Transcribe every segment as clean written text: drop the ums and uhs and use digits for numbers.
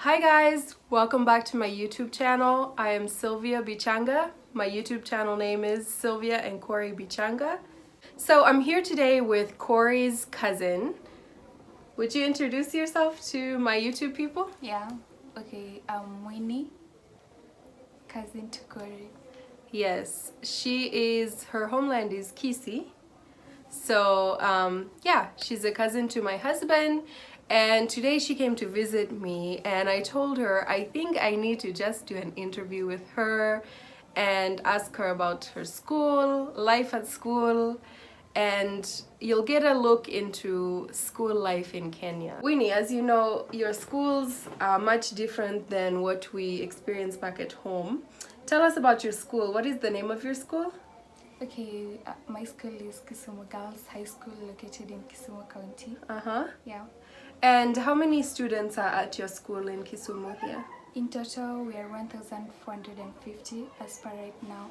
Hi guys, welcome back to my YouTube channel. I am Sylvia Bichanga. My YouTube channel name is Sylvia and Corey Bichanga. So I'm here today with Corey's cousin. Would you introduce yourself to my YouTube people? Yeah, okay, I'm Winnie, cousin to Corey. Yes, her homeland is Kisii. So yeah, she's a cousin to my husband, and today she came to visit me, and I told her I think I need to just do an interview with her and ask her about her school, life at school, and you'll get a look into school life in Kenya. Winnie, as you know, your schools are much different than what we experience back at home. Tell us about your school. What is the name of your school? Okay, my school is Kisumu Girls High School, located in Kisumu County. Uh-huh. Yeah. And how many students are at your school in Kisumu here? In total, we are 1,450 as per right now.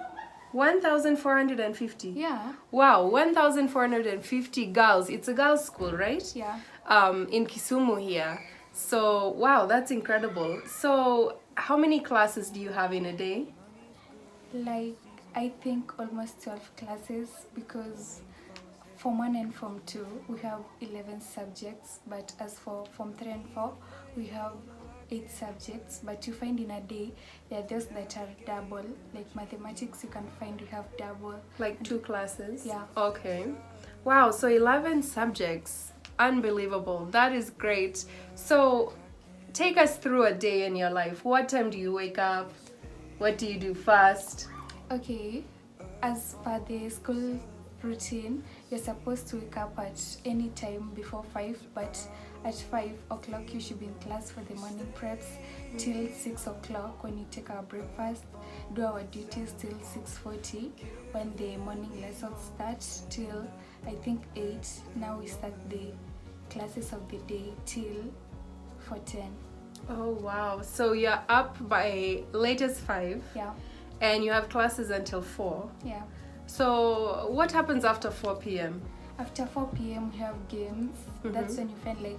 1,450? Yeah. Wow, 1,450 girls. It's a girls' school, right? Yeah. In Kisumu here. So, wow, that's incredible. So, how many classes do you have in a day? Like, I think almost 12 classes, because Form 1 and Form 2, we have 11 subjects, but as for Form 3 and 4, we have 8 subjects, but you find in a day, there are those that are double, like mathematics, you can find you have double. Like 2 classes? Yeah. Okay. Wow, so 11 subjects. Unbelievable. That is great. So, take us through a day in your life. What time do you wake up? What do you do first? Okay, as per the school routine, you're supposed to wake up at any time before 5, but at 5 o'clock you should be in class for the morning preps till 6 o'clock when you take our breakfast, do our duties till 6:40 when the morning lessons start till I think 8. Now we start the classes of the day till 4:10. Oh wow, so you're up by latest 5. Yeah. And you have classes until 4. Yeah. So what happens after 4 p.m.? After 4 p.m. we have games. That's when you find like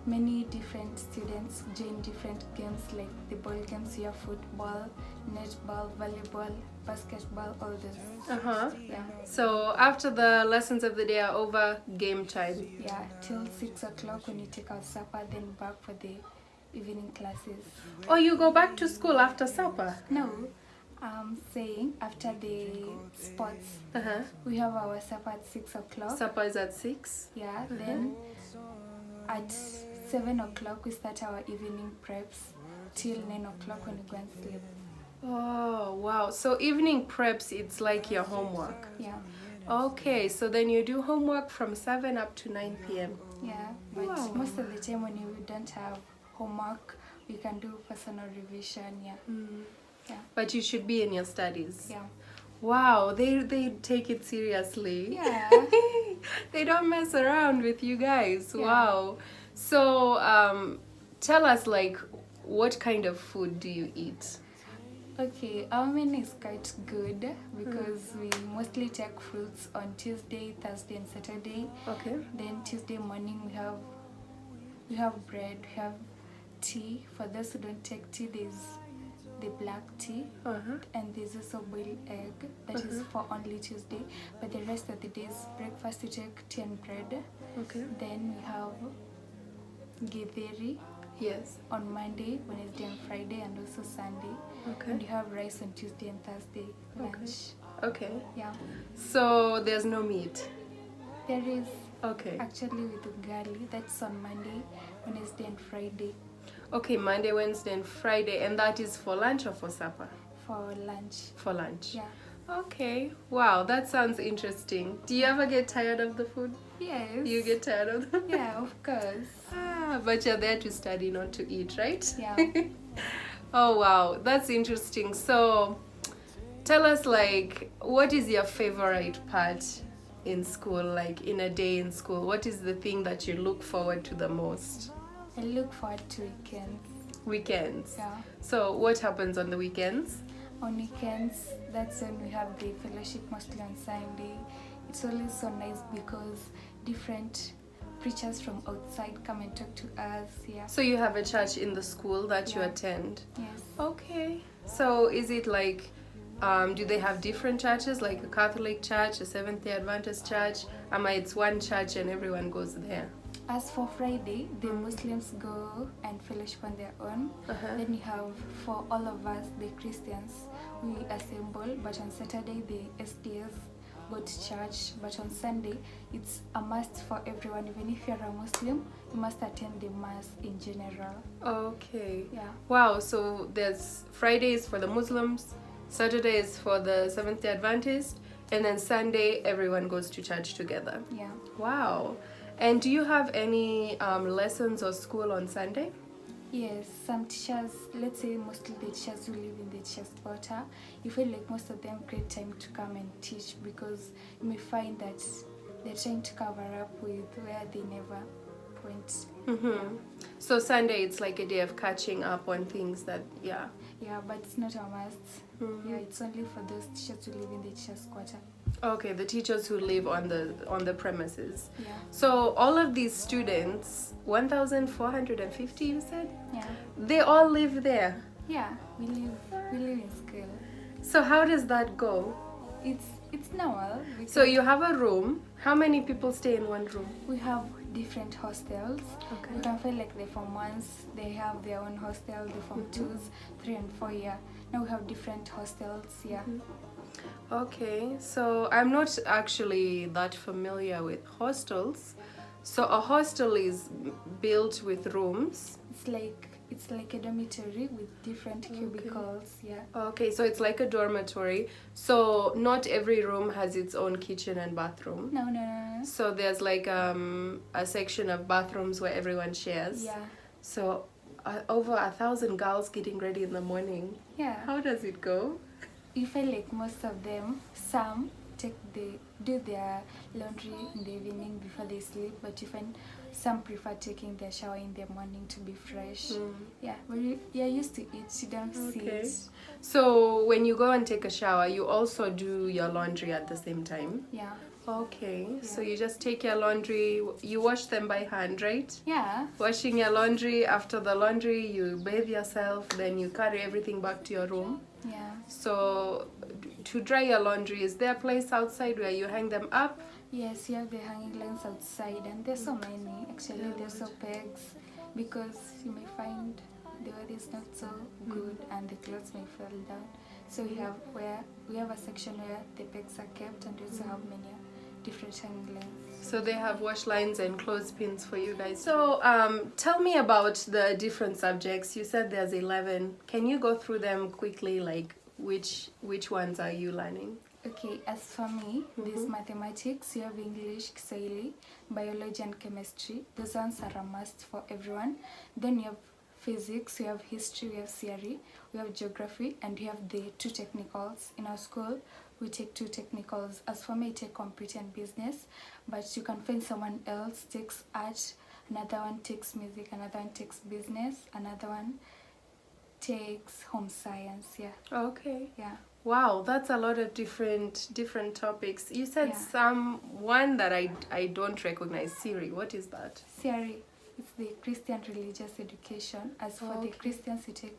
many different students join different games, like the ball games. You have football, netball, volleyball, basketball, all those. Uh-huh. Yeah. So after the lessons of the day are over, game time. Yeah, till 6 o'clock when you take out supper, then back for the evening classes. Oh, you go back to school after supper? No, I'm saying after the sports, Uh-huh. we have our supper at 6 o'clock. Supper is at 6? Yeah, then at 7 o'clock we start our evening preps till 9 o'clock when we go and sleep. Oh, wow. So evening preps, it's like your homework. Yeah. Okay, so then you do homework from 7 up to 9 p.m. Yeah, but Wow. most of the time when you don't have homework, we can do personal revision. Yeah. Yeah. But you should be in your studies. Yeah. Wow, they take it seriously. Yeah. They don't mess around with you guys. Yeah. Wow. So tell us, like, what kind of food do you eat? Okay, our menu is quite good because we mostly take fruits on Tuesday, Thursday, and Saturday. Okay. Then Tuesday morning we have bread, we have tea. For those who don't take tea, there's the black tea, and there's also boiled egg that is for only Tuesday, but the rest of the days breakfast we take tea and bread. Okay. Then we have githeri Yes. on Monday, Wednesday and Friday, and also Sunday. Okay. And you have rice on Tuesday and Thursday lunch. Okay. Yeah, So there's no meat. there is Okay. actually with ugali, that's on Monday, Wednesday and Friday. Okay, Monday, Wednesday, and Friday, and that is for lunch or for supper? For lunch. For lunch. Yeah. Okay. Wow, that sounds interesting. Do you ever get tired of the food? Yes. You get tired of the Yeah, of course. but you're there to study, not to eat, right? Yeah. Oh wow, that's interesting. So tell us, like, what is your favorite part in school, like in a day in school? What is the thing that you look forward to the most? I look forward to weekends. Weekends. Yeah. So what happens on the weekends? On weekends, that's when we have the fellowship, mostly on Sunday. It's always so nice because different preachers from outside come and talk to us. Yeah. So you have a church in the school that you Yeah. attend? Yes. Okay. So is it like, do they have different churches, like a Catholic church, a Seventh-day Adventist church? It's one church and everyone goes there? As for Friday, the Muslims go and fellowship on their own. Then you have, for all of us, the Christians, we assemble, but on Saturday, the SDs go to church, but on Sunday, it's a must for everyone. Even if you're a Muslim, you must attend the Mass in general. Okay. Yeah. Wow, so there's Fridays for the Muslims, Saturdays for the Seventh-day Adventist, and then Sunday, everyone goes to church together. Yeah. Wow. And do you have any lessons or school on Sunday? Yes, some teachers, let's say mostly the teachers who live in the teachers' quarter, you feel like most of them create time to come and teach, because you may find that they're trying to cover up with where they never went. So Sunday, it's like a day of catching up on things that, yeah. Yeah, but it's not a must. Yeah, it's only for those teachers who live in the teachers' quarter. Okay, the teachers who live on the premises. Yeah. So all of these students, 1,450 you said? Yeah. They all live there. Yeah, we live in school. So how does that go? It's normal. So you have a room. How many people stay in one room? We have different hostels. Okay. You can feel like the Form 1s, they have their own hostel, the Form 2s, 3 and 4 year. Now we have different hostels, yeah. Okay, so I'm not actually that familiar with hostels. So a hostel is built with rooms. It's like a dormitory with different cubicles, yeah. Okay, so it's like a dormitory. So not every room has its own kitchen and bathroom. No. So there's like a section of bathrooms where everyone shares. Yeah. So over 1,000 girls getting ready in the morning. Yeah. How does it go? You feel like most of them, some do their laundry in the evening before they sleep, but you find some prefer taking their shower in the morning to be fresh. Yeah, but you're used to it, you don't see it. So when you go and take a shower, you also do your laundry at the same time? Yeah. Okay, so you just take your laundry, you wash them by hand, right? Yeah. Washing your laundry, after the laundry you bathe yourself, then you carry everything back to your room. Yeah. So to dry your laundry, is there a place outside where you hang them up? Yes, you have the hanging lines outside, and there's so many. Actually, there's so pegs, because you may find the weather is not so good and the clothes may fall down. So we have a section where the pegs are kept, and we also have many different hanging lines. So they have wash lines and clothespins for you guys. So tell me about the different subjects. You said there's 11. Can you go through them quickly, like which ones are you learning? Okay, as for me, there's mathematics, you have English, Kiswahili, biology and chemistry. Those ones are a must for everyone. Then you have physics, we have history, we have theory, we have geography, and we have the 2 technicals. In our school, we take 2 technicals. As for me, I take computer and business, but you can find someone else takes art, another one takes music, another one takes business, another one takes home science. Yeah. Okay. Yeah. Wow, that's a lot of different topics. You said one that I don't recognize. Siri, what is that? Theory. It's the Christian religious education. As for the Christians, you take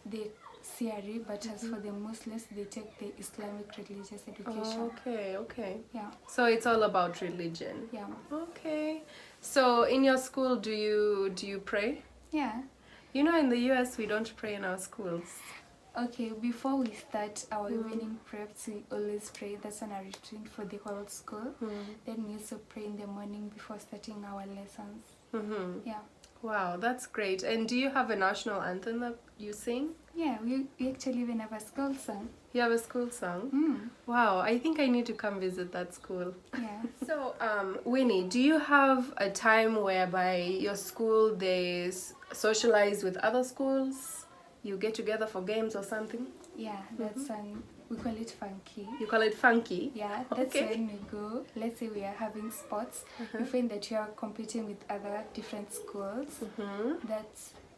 the theory, but as for the Muslims, they take the Islamic religious education. Okay. Yeah. So it's all about religion. Yeah. Okay. So in your school, do you pray? Yeah. You know, in the US, we don't pray in our schools. Okay, before we start our evening preps, we always pray. That's on our routine for the whole school. Then we also pray in the morning before starting our lessons. Yeah. Wow, that's great. And do you have a national anthem that you sing? Yeah, we actually even have a school song. You have a school song? Wow, I think I need to come visit that school. Yeah. So, Winnie, do you have a time whereby your school, they socialize with other schools? You get together for games or something? Yeah, that's we call it funky. You call it funky? Yeah, that's when we go. Let's say we are having sports. You find that you are competing with other different schools.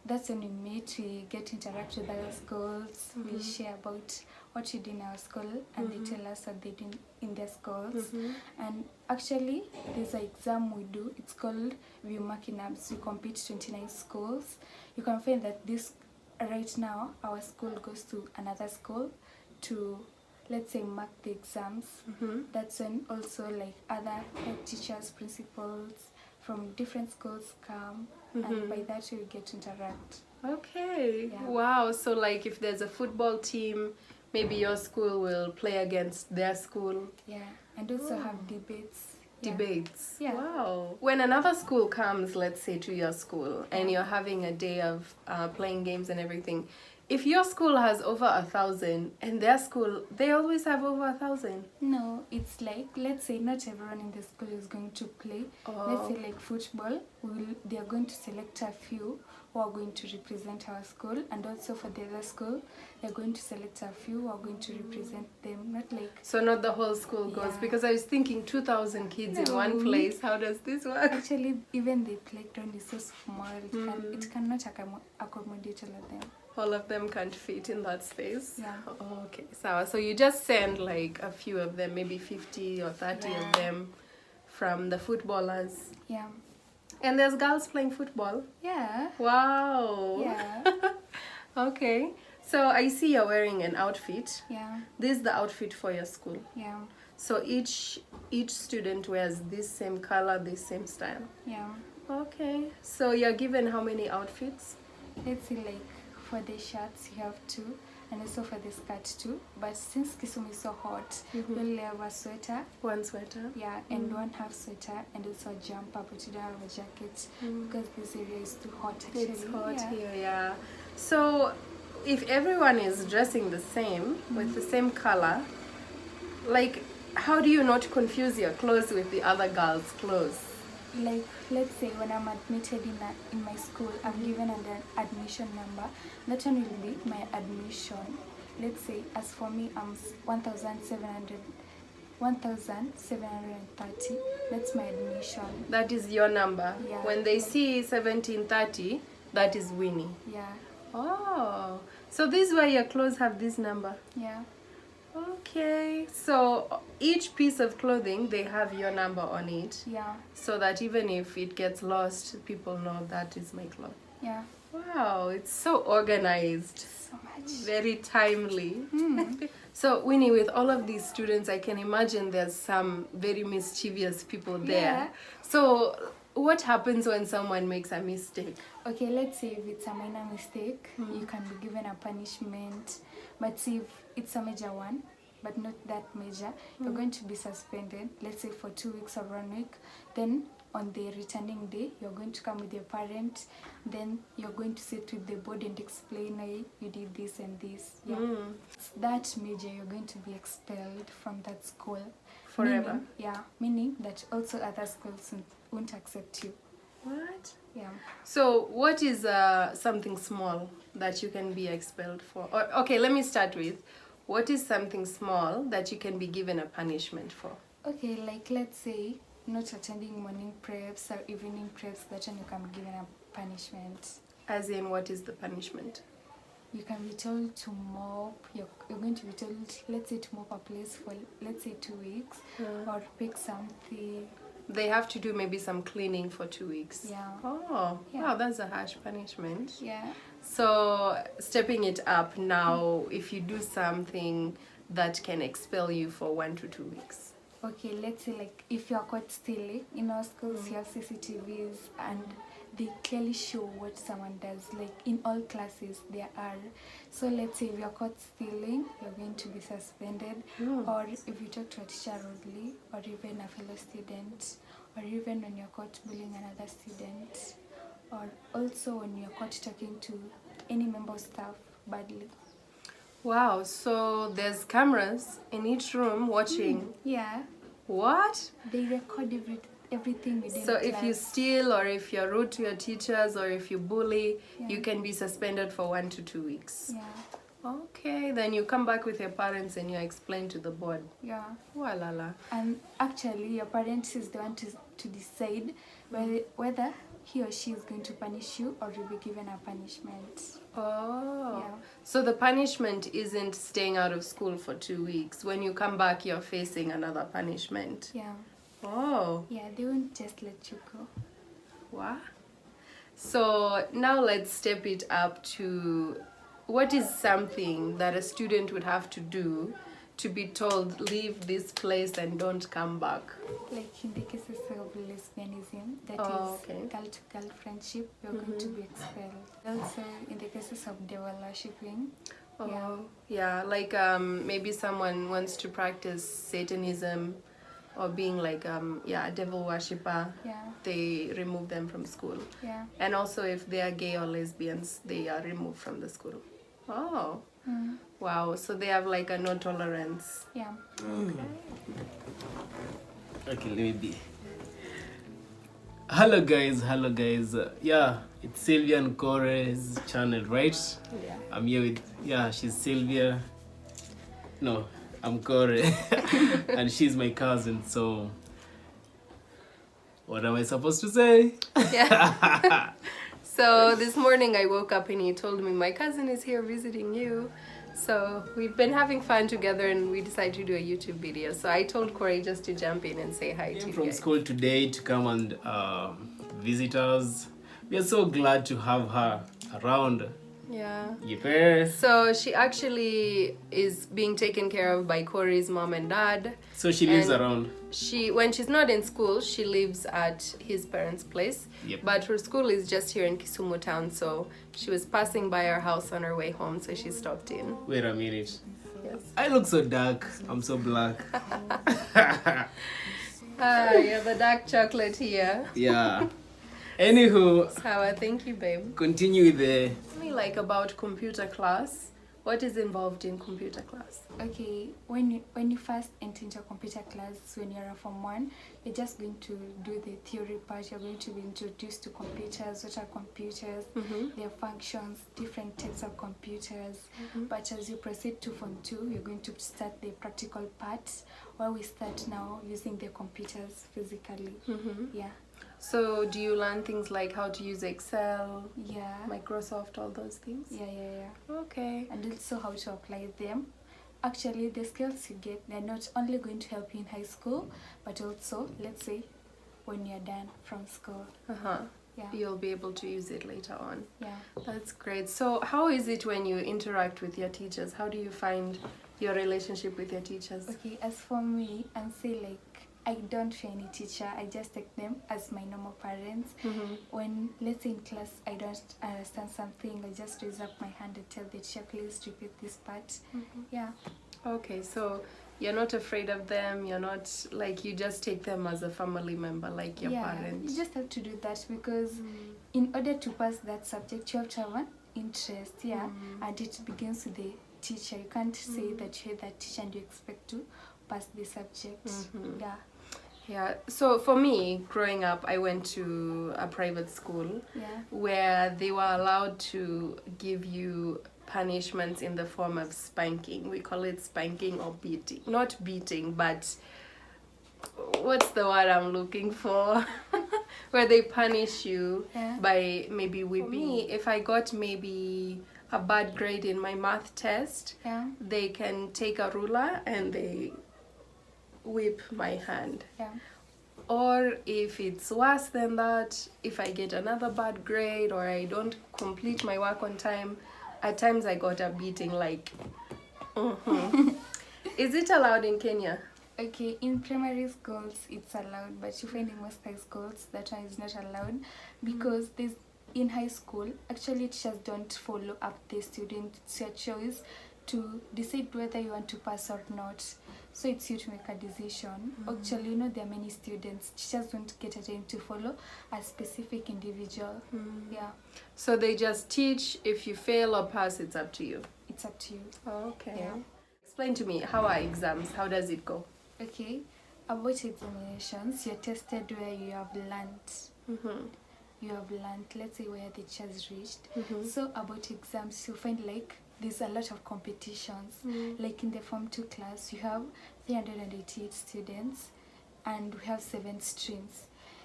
that's when we meet, we get to interact with other schools, we share about what we do in our school, and they tell us what they do in their schools. And actually, there's an exam we do, it's called View Marking Ups. We compete 29 schools. You can find that this, right now, our school goes to another school to, let's say, mark the exams. That's when also like other head teachers, principals from different schools come, and by that we get to interact. Okay. Yeah. Wow. So like if there's a football team, maybe your school will play against their school. Yeah, and also have debates. Debates. Yeah. Wow. When another school comes, let's say to your school, and you're having a day of playing games and everything, if your school has over 1,000 and their school, they always have over 1,000. No, it's like, let's say not everyone in the school is going to play. Let's say like football, they are going to select a few who are going to represent our school, and also for the other school, they're going to select a few who are going to represent them. Not like, So not the whole school goes, because I was thinking 2,000 kids in one place. How does this work? actually even the playground is so small, it cannot accommodate all of them. All of them can't fit in that space. Yeah. Okay, so you just send like a few of them, maybe 50 or 30 of them from the footballers. Yeah. And there's girls playing football. Yeah. Wow. Yeah. Okay. So I see you're wearing an outfit. Yeah. This is the outfit for your school. Yeah. So each student wears this same color, this same style. Yeah. Okay. So you're given how many outfits? Let's say like for the shirts you have 2, and also for the skirt 2. But since Kisumu is so hot, we only have a sweater. One sweater. Yeah, and one half sweater, and also a jumper, but you don't have a jacket because this area is too hot actually. It's hot here, yeah. So if everyone is dressing the same, with the same color, like how do you not confuse your clothes with the other girls' clothes? Like, let's say when I'm admitted in my school, I'm given an admission number. That one will be my admission. Let's say, as for me, I'm 1,730. That's my admission. That is your number. Yeah. When they see 1730, that is Winnie. Yeah. Oh, so this is why your clothes have this number. Yeah. Okay, so each piece of clothing, they have your number on it. Yeah. So that even if it gets lost, people know that is my cloth. Yeah. Wow, it's so organized. So much. Very timely. So Winnie, with all of these students, I can imagine there's some very mischievous people there. Yeah. So what happens when someone makes a mistake? Okay, let's say if it's a minor mistake, you can be given a punishment. But see, if it's a major one, but not that major, you're going to be suspended, let's say for 2 weeks or 1 week. Then on the returning day, you're going to come with your parent. Then you're going to sit with the board and explain, hey, you did this and this. Yeah. It's that major, you're going to be expelled from that school. Forever? Meaning that also other schools won't accept you. What? Yeah. So what is something small that you can be expelled for? Or, okay, let me start with, what is something small that you can be given a punishment for? Okay, like let's say not attending morning preps or evening preps, that one you can be given a punishment. As in, what is the punishment? You can be told to mop, you're going to be told, let's say, to mop a place for, let's say, 2 weeks, or pick something. They have to do maybe some cleaning for 2 weeks. Yeah. Oh, Yeah. wow, that's a harsh punishment. Yeah. So stepping it up now, if you do something that can expel you for 1 to 2 weeks. Okay, let's say like if you are caught stealing, in our schools you have CCTVs and they clearly show what someone does, like in all classes there are. So let's say if you're caught stealing, you're going to be suspended. Or if you talk to a teacher rudely, or even a fellow student, or even when you're caught bullying another student, or also when you're caught talking to any member of staff badly. Wow, so there's cameras in each room watching. Yeah, What? they record everything we do in So if you class. steal, or if you're rude to your teachers, or if you bully, you can be suspended for 1 to 2 weeks. Yeah, Okay, then you come back with your parents and you explain to the board. yeah. Walala. And actually, your parents is the one to decide whether he or she is going to punish you or you'll be given a punishment. Oh. Yeah. So the punishment isn't staying out of school for 2 weeks. When you come back, you're facing another punishment. Yeah. Oh. Yeah, they won't just let you go. What? So now let's step it up to what is something that a student would have to do to be told, leave this place and don't come back? Like in the cases of lesbianism, that Oh, is okay. girl-to-girl friendship, you're going to be expelled. Also, in the cases of devil worshipping, Oh, yeah, like maybe someone wants to practice Satanism or being like a devil worshipper, yeah, they remove them from school. yeah. And also if they are gay or lesbians, they are removed from the school. Oh, wow. So they have like a no tolerance. Yeah. Okay, let me be. Hello guys. Yeah, it's Sylvia and Core's channel, right? Yeah. I'm here with, she's Sylvia. No, I'm Core. And she's my cousin, so what am I supposed to say? Yeah. So this morning I woke up and he told me, my cousin is here visiting you. So we've been having fun together and we decided to do a YouTube video. So I told Corey just to jump in and say hi to Came you from guys. school today to come and visit us. We are so glad to have her around. Yeah. Yes. So she actually is being taken care of by Corey's mom and dad. So she lives And around. When she's not in school, she lives at his parents' place. Yep. But her school is just here in Kisumu town, so she was passing by our house on her way home, so she stopped in. Wait a minute. Yes. I look so dark. I'm so black. You're the dark chocolate here. Yeah. Anywho, Sawa, thank you, babe. continue with the. Tell me like about computer class. What is involved in computer class? Okay, when you first enter into a computer class, when you're a Form 1, you're just going to do the theory part. You're going to be introduced to computers, what are computers, their functions, different types of computers. But as you proceed to Form 2, you're going to start the practical part, where we start now using the computers physically. Yeah. So do you learn things like how to use Excel, Yeah. Microsoft, all those things? Yeah. Okay. And also how to apply them. Actually, the skills you get, they're not only going to help you in high school, but also, let's say, when you're done from school. Yeah. You'll be able to use it later on. Yeah. That's great. So how is it when you interact with your teachers? How do you find your relationship with your teachers? Okay, as for me, and say like, I don't fear any teacher. I just take them as my normal parents. When, let's say in class, I don't understand something, I just raise up my hand and tell the teacher, please repeat this part. Yeah. Okay, so you're not afraid of them. You're not like, you just take them as a family member, like your parents. You just have to do that because in order to pass that subject, you have to have an interest. And it begins with the teacher. You can't say that you hate that teacher and you expect to pass the subject. Yeah, so for me, growing up, I went to a private school where they were allowed to give you punishments in the form of spanking. We call it spanking or beating. Not beating, but what's the word I'm looking for? Where they punish you by maybe whipping. Me, if I got maybe a bad grade in my math test, they can take a ruler and they whip my hand. Or if it's worse than that, if I get another bad grade or I don't complete my work on time, at times I got a beating like Is it allowed in Kenya? Okay, in primary schools it's allowed, but you find in most high schools that one is not allowed because there's in high school actually teachers don't follow up the student. It's your choice to decide whether you want to pass or not. So it's you to make a decision. Actually, there are many students. Teachers don't get a time to follow a specific individual. Yeah. So they just teach. If you fail or pass, it's up to you. It's up to you. Okay. Yeah. Explain to me, how are exams? How does it go? Okay. About examinations, you're tested where you have learned. You have learned, let's say, where the teachers reached. So about exams, you find like there's a lot of competitions. Like in the Form 2 class, you have 388 students and we have 7 streams.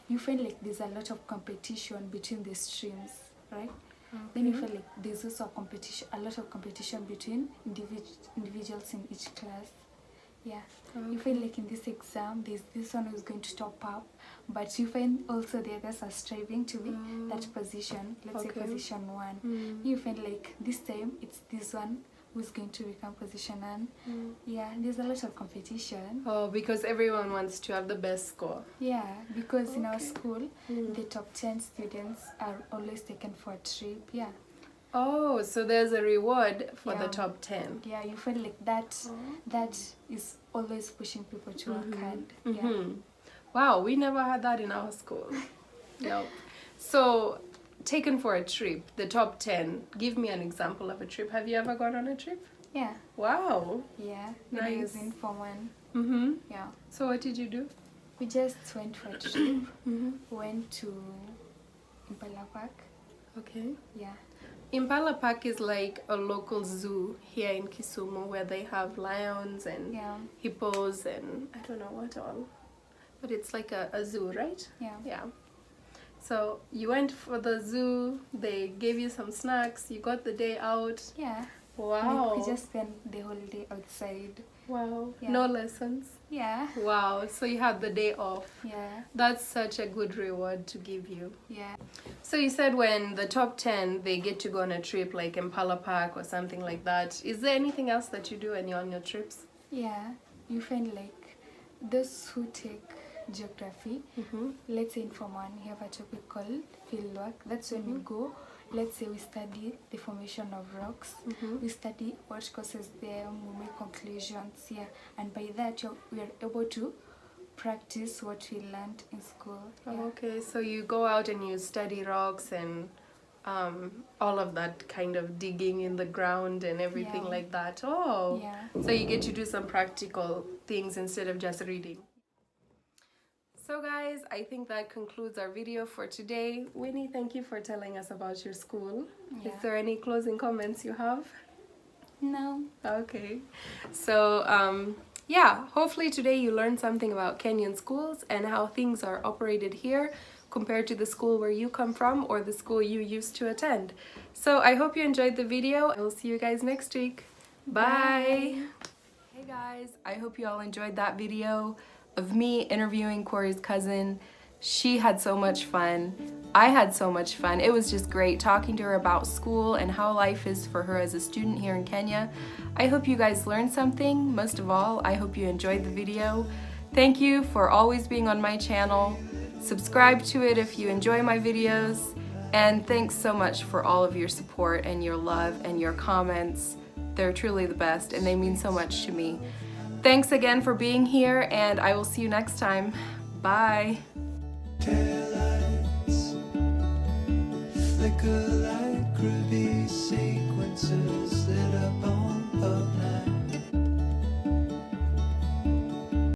you find like there's a lot of competition between the streams, right? Then you feel like there's also a lot of competition between individuals in each class. Yeah. You feel like in this exam there's this one who's going to top up, but you find also the others are striving to be that position, let's say position 1. You find like this time it's this one who's going to become position 1. Yeah, there's a lot of competition. Oh, because everyone wants to have the best score. Yeah, because in our school the top 10 students are always taken for a trip. Yeah. Oh, so there's a reward for the top 10. Yeah, you feel like that is always pushing people to work hard. Yeah. Wow, we never had that in our school. No. So, taken for a trip, the top 10. Give me an example of a trip. Have you ever gone on a trip? Yeah. Wow. Yeah. When I was in Form 1. Yeah. So what did you do? We just went for a trip. Went to Impala Park. Okay. Yeah. Impala Park is like a local zoo here in Kisumu where they have lions and hippos and I don't know what all. But it's like a zoo, right? Yeah. Yeah. So you went for the zoo, they gave you some snacks, you got the day out. Yeah. Wow. We just spent the whole day outside. Wow. Yeah. No lessons. Yeah. Wow. So you had the day off. Yeah. That's such a good reward to give you. Yeah. So you said when the top 10, they get to go on a trip like Impala Park or something like that. Is there anything else that you do when you're on your trips? Yeah. You find like those who take geography, let's say in Form 1 you have a topic called fieldwork. That's when we go, let's say we study the formation of rocks, we study what causes them, we make conclusions, and by that we are able to practice what we learned in school. Okay, so you go out and you study rocks and all of that kind of digging in the ground and everything like that. Oh, so you get to do some practical things instead of just reading. So guys, I think that concludes our video for today. Winnie, thank you for telling us about your school. Is there any closing comments you have? No. Okay. So, yeah, hopefully today you learned something about Kenyan schools and how things are operated here compared to the school where you come from or the school you used to attend. So I hope you enjoyed the video. I will see you guys next week. Bye. Hey guys, I hope you all enjoyed that video of me interviewing Corey's cousin. She had so much fun. I had so much fun. It was just great talking to her about school and how life is for her as a student here in Kenya. I hope you guys learned something. Most of all, I hope you enjoyed the video. Thank you for always being on my channel. Subscribe to it if you enjoy my videos. And thanks so much for all of your support and your love and your comments. They're truly the best and they mean so much to me. Thanks again for being here, and I will see you next time. Bye. Taillights flicker like ruby sea.